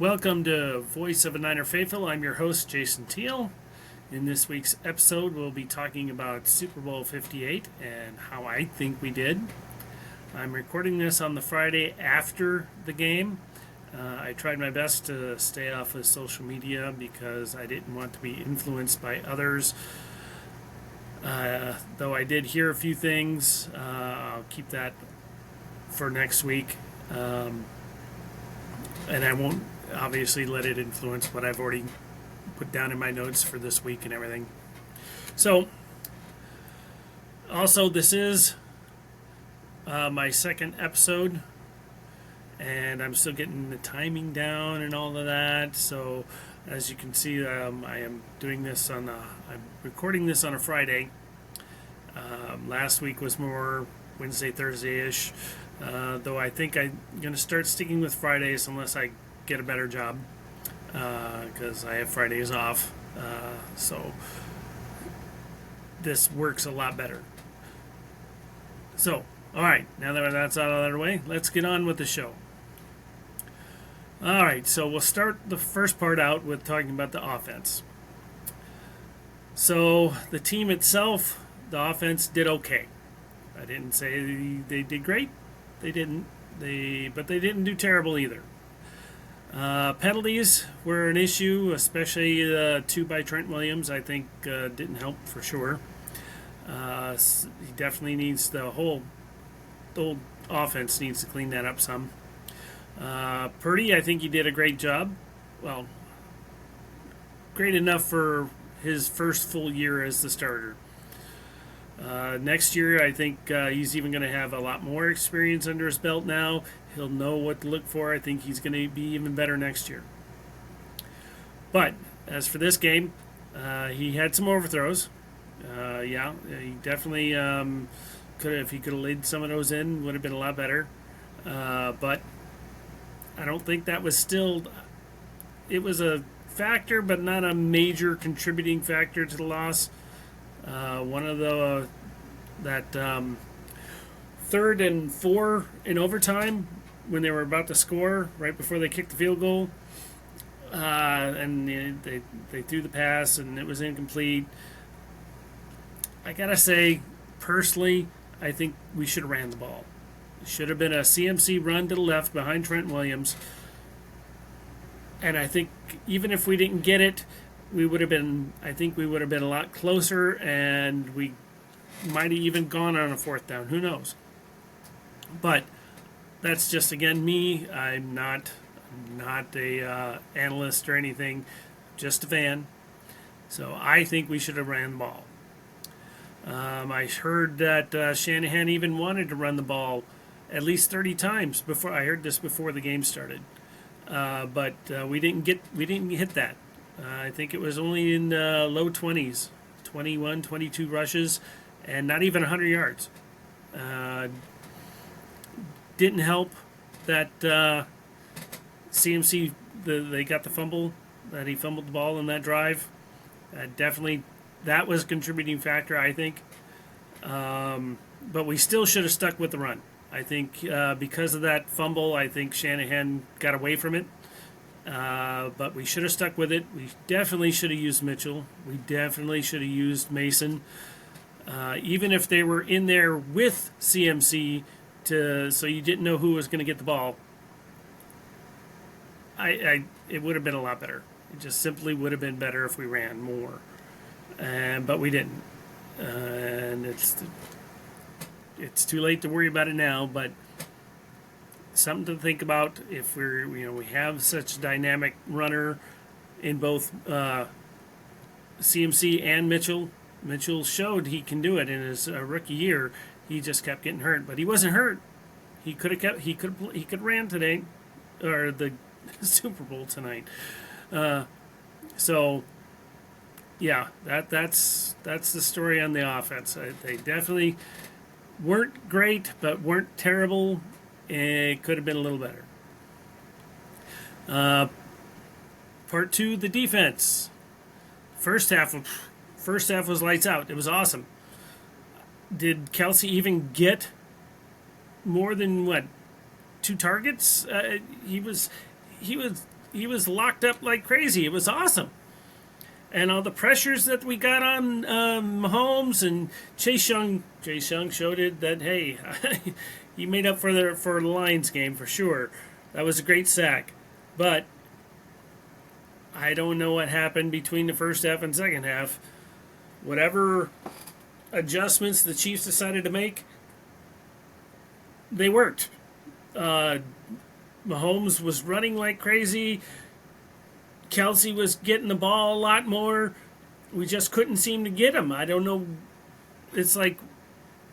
Welcome to Voice of a Niner Faithful. I'm your host, Jason Teal. In this week's episode, we'll be talking about Super Bowl 58 and how I think we did. I'm recording this on the Friday after the game. I tried my best to stay off of social media because I didn't want to be influenced by others. Though I did hear a few things, I'll keep that for next week. And I won't obviously let it influence what I've already put down in my notes for this week and everything. So, also, this is my second episode, and I'm still getting the timing down and all of that. So, as you can see, I am doing this I'm recording this on a Friday. Last week was more Wednesday, Thursday-ish. Though I think I'm going to start sticking with Fridays unless I get a better job, because I have Fridays off. So this works a lot better. So, all right, now that that's out of the way, let's get on with the show. All right, so we'll start the first part out with talking about the offense. So the team itself, the offense did okay. I didn't say they did great. They didn't. But they didn't do terrible either. Penalties were an issue, especially two by Trent Williams. I think didn't help for sure. He definitely needs the whole offense needs to clean that up some. Purdy, I think he did a great job. Well, great enough for his first full year as the starter. Next year, I think he's even going to have a lot more experience under his belt now. He'll know what to look for. I think he's going to be even better next year. But as for this game, he had some overthrows. He definitely could have. If he could have laid some of those in, would have been a lot better. But I don't think that was still. It was a factor, but not a major contributing factor to the loss. One of the that 3rd and 4 in overtime when they were about to score right before they kicked the field goal, and they threw the pass and it was incomplete. I gotta say, personally, I think we should have ran the ball. It should have been a CMC run to the left behind Trent Williams, and I think even if we didn't get it, we would have been. I think we would have been a lot closer, and we might have even gone on a 4th down. Who knows? But that's just again me. I'm not a analyst or anything, just a fan. So I think we should have ran the ball. I heard that Shanahan even wanted to run the ball at least 30 times before. I heard this before the game started, but we didn't hit that. I think it was only in low 20s, 21, 22 rushes, and not even 100 yards. Didn't help that CMC, they got the fumble, that he fumbled the ball in that drive. Definitely, that was a contributing factor, I think. But we still should have stuck with the run. I think because of that fumble, I think Shanahan got away from it. But we should have stuck with it. We definitely should have used Mitchell. We definitely should have used Mason. Even if they were in there with CMC, so you didn't know who was going to get the ball, it would have been a lot better. It just simply would have been better if we ran more. But we didn't. And it's too late to worry about it now, but something to think about if we have such a dynamic runner in both CMC and Mitchell. Mitchell showed he can do it in his rookie year. He just kept getting hurt, but he wasn't hurt. He could have ran today, or the Super Bowl tonight. So yeah, that's the story on the offense. They definitely weren't great, but weren't terrible. It could have been a little better. Part 2, the defense. First half was lights out. It was awesome. Did Kelsey even get more than 2 targets? He was he was locked up like crazy. It was awesome. And all the pressures that we got on Mahomes and Chase Young. Chase Young showed it that, hey, he made up for the Lions game for sure. That was a great sack. But I don't know what happened between the first half and second half. Whatever adjustments the Chiefs decided to make, they worked. Mahomes was running like crazy. Kelsey was getting the ball a lot more. We just couldn't seem to get him. I don't know. It's like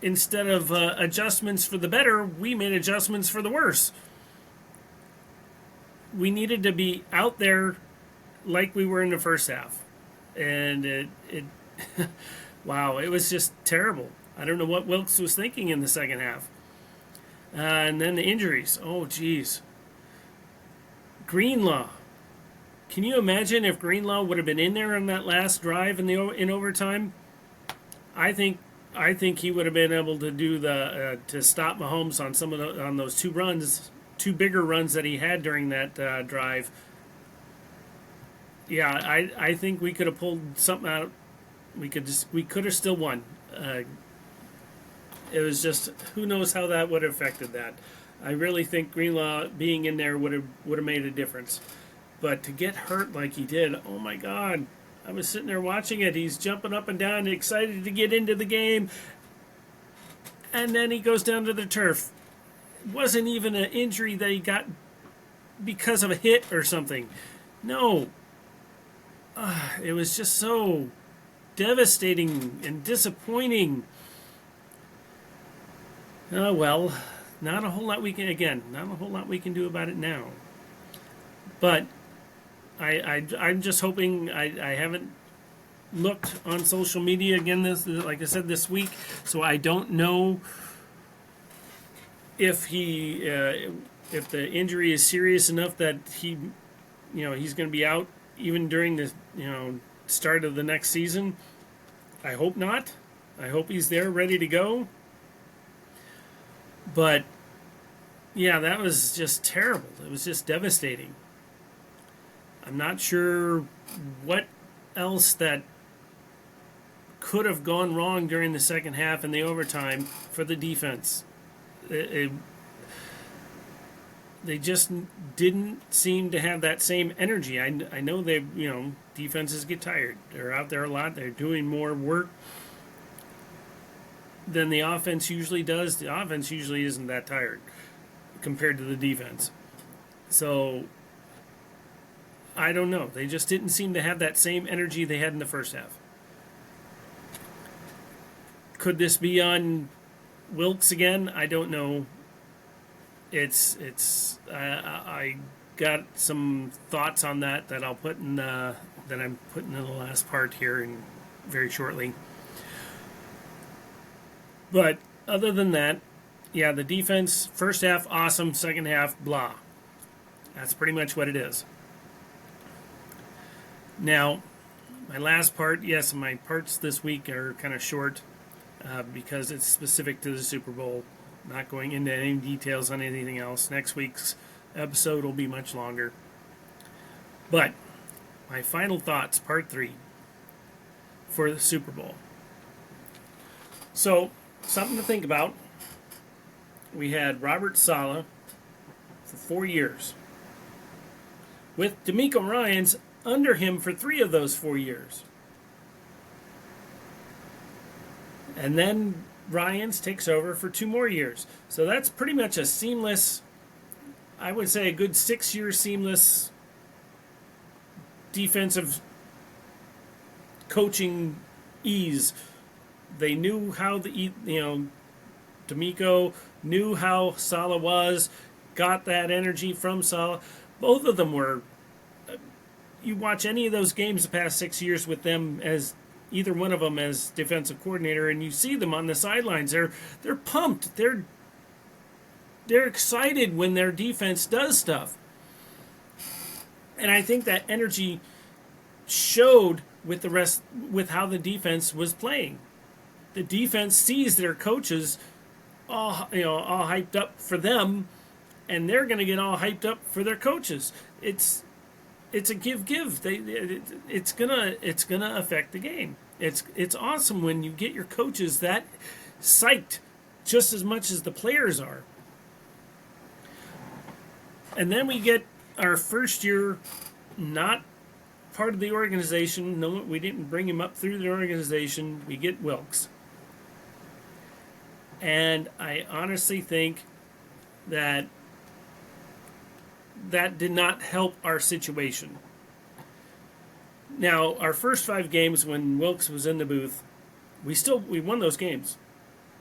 instead of adjustments for the better, we made adjustments for the worse. We needed to be out there like we were in the first half. And it wow, it was just terrible. I don't know what Wilkes was thinking in the second half. And then the injuries. Oh, geez. Greenlaw. Can you imagine if Greenlaw would have been in there on that last drive in overtime? I think he would have been able to do to stop Mahomes on those two bigger runs that he had during that drive. Yeah, I think we could have pulled something out. We could have still won. It was just, who knows how that would have affected that. I really think Greenlaw being in there would have made a difference. But to get hurt like he did, oh my God. I was sitting there watching it. He's jumping up and down, excited to get into the game. And then he goes down to the turf. It wasn't even an injury that he got because of a hit or something. No. It was just so devastating and disappointing. Oh, well, not a whole lot we can do about it now. But I'm just hoping. I haven't looked on social media again like I said, this week, so I don't know if if the injury is serious enough that he's going to be out even during the start of the next season. I hope not. I hope he's there ready to go. But yeah, that was just terrible. It was just devastating. I'm not sure what else that could have gone wrong during the second half and the overtime for the defense. They just didn't seem to have that same energy. I know defenses get tired. They're out there a lot. They're doing more work than the offense usually does. The offense usually isn't that tired compared to the defense. So I don't know. They just didn't seem to have that same energy they had in the first half. Could this be on Wilkes again? I don't know. I got some thoughts on that I'll put in that I'm putting in the last part here very shortly. But other than that, yeah, the defense, first half, awesome. Second half, blah. That's pretty much what it is. Now, my last part, yes, my parts this week are kind of short because it's specific to the Super Bowl. Not going into any details on anything else. Next week's episode will be much longer. But my final thoughts, part 3, for the Super Bowl. So, something to think about. We had Robert Saleh for 4 years, with DeMeco Ryans under him for 3 of those 4 years. And then Ryans takes over for 2 more years. So that's pretty much a seamless, I would say a good 6-year seamless defensive coaching ease. They knew how DeMeco knew how Saleh was, got that energy from Saleh. Both of them were, you watch any of those games the past 6 years with them as either one of them as defensive coordinator, and you see them on the sidelines. They're pumped. They're excited when their defense does stuff. And I think that energy showed with how the defense was playing. The defense sees their coaches all hyped up for them, and they're going to get all hyped up for their coaches. It's it's a give. It's gonna affect the game. It's awesome when you get your coaches that psyched just as much as the players are. And then we get our first year not part of the organization. No, we didn't bring him up through the organization. We get Wilkes. And I honestly think that that did not help our situation. Now, our first 5 games when Wilkes was in the booth, we won those games.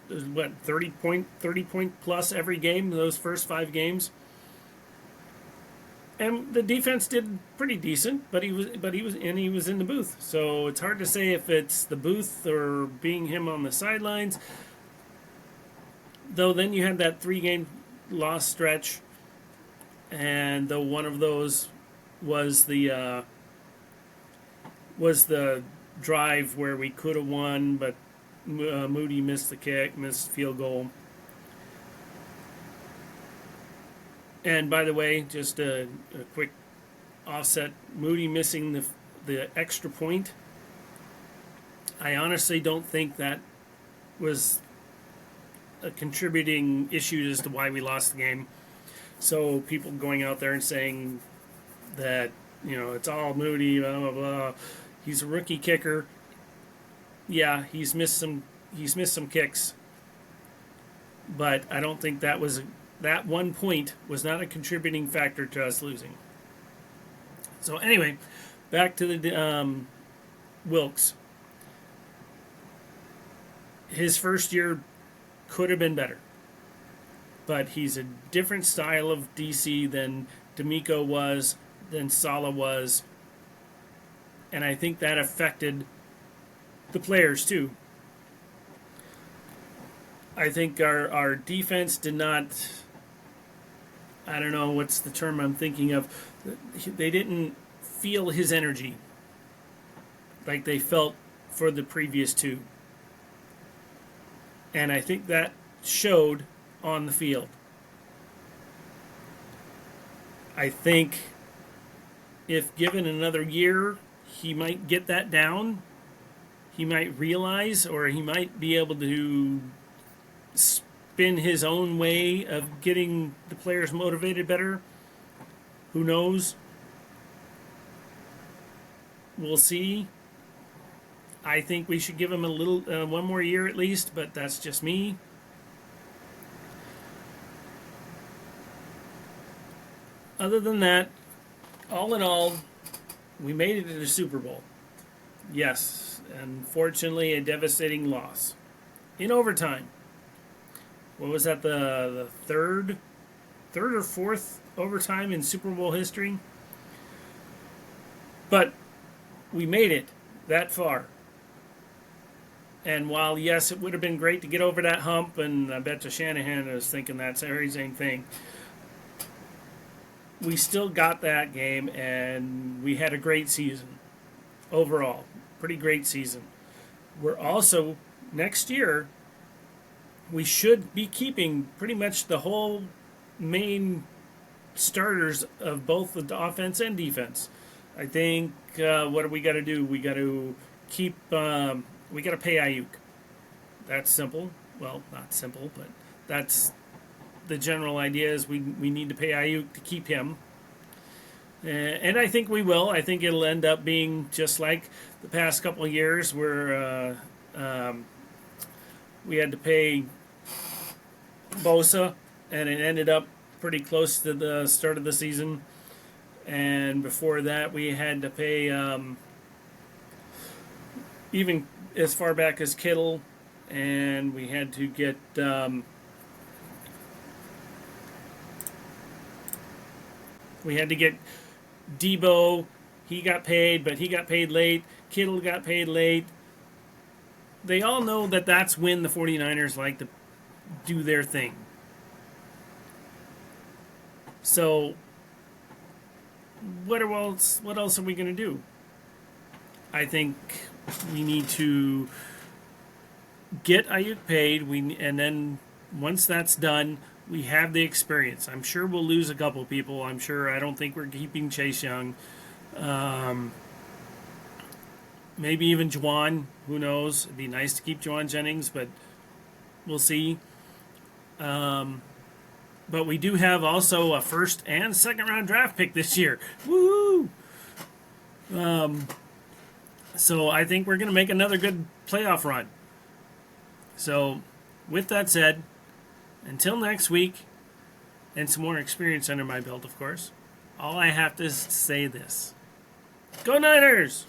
It was, what, 30 point plus every game those first 5 games. And the defense did pretty decent, but he was in the booth. So it's hard to say if it's the booth or being him on the sidelines. Though then you had that 3-game loss stretch, and though one of those was the drive where we could have won, but Moody missed field goal. And by the way, just a quick offset, Moody missing the extra point. I honestly don't think that was a contributing issue as to why we lost the game. So people going out there and saying that, it's all Moody, blah, blah, blah. He's a rookie kicker. Yeah, he's missed some kicks. But I don't think that 1 point was not a contributing factor to us losing. So anyway, back to the Wilkes. His first year could have been better, but he's a different style of DC than D'Amico was, than Sala was, and I think that affected the players too. I think our defense did not, I don't know what's the term I'm thinking of, they didn't feel his energy like they felt for the previous 2. And I think that showed on the field. I think if given another year, he might get that down. He might realize, or he might be able to spin his own way of getting the players motivated better. Who knows? We'll see. I think we should give him a little one more year at least, but that's just me. Other than that, all in all, we made it to the Super Bowl. Yes, unfortunately, a devastating loss in overtime. What was that? The third or fourth overtime in Super Bowl history. But we made it that far. And while, yes, it would have been great to get over that hump, and I bet you Shanahan was thinking that very same thing, we still got that game, and we had a great season overall. Pretty great season. We're also, next year, we should be keeping pretty much the whole main starters of both the offense and defense. I think, what do we got to do? We got to keep... we got to pay Ayuk. That's simple. Well, not simple, but that's the general idea is we need to pay Ayuk to keep him. And I think we will. I think it'll end up being just like the past couple of years where we had to pay Bosa, and it ended up pretty close to the start of the season. And before that, we had to pay even as far back as Kittle, and we had to get Debo. He got paid, but he got paid late. Kittle got paid late. They all know that that's when the 49ers like to do their thing. So what else are we going to do? I think we need to get Ayuk paid, and then once that's done, we have the experience. I'm sure we'll lose a couple people. I don't think we're keeping Chase Young. Maybe even Juwan. Who knows? It'd be nice to keep Juwan Jennings, but we'll see. But we do have also a first and second round draft pick this year. Woo! So I think we're going to make another good playoff run. So, with that said, until next week, and some more experience under my belt, of course, all I have to say this. Go Niners!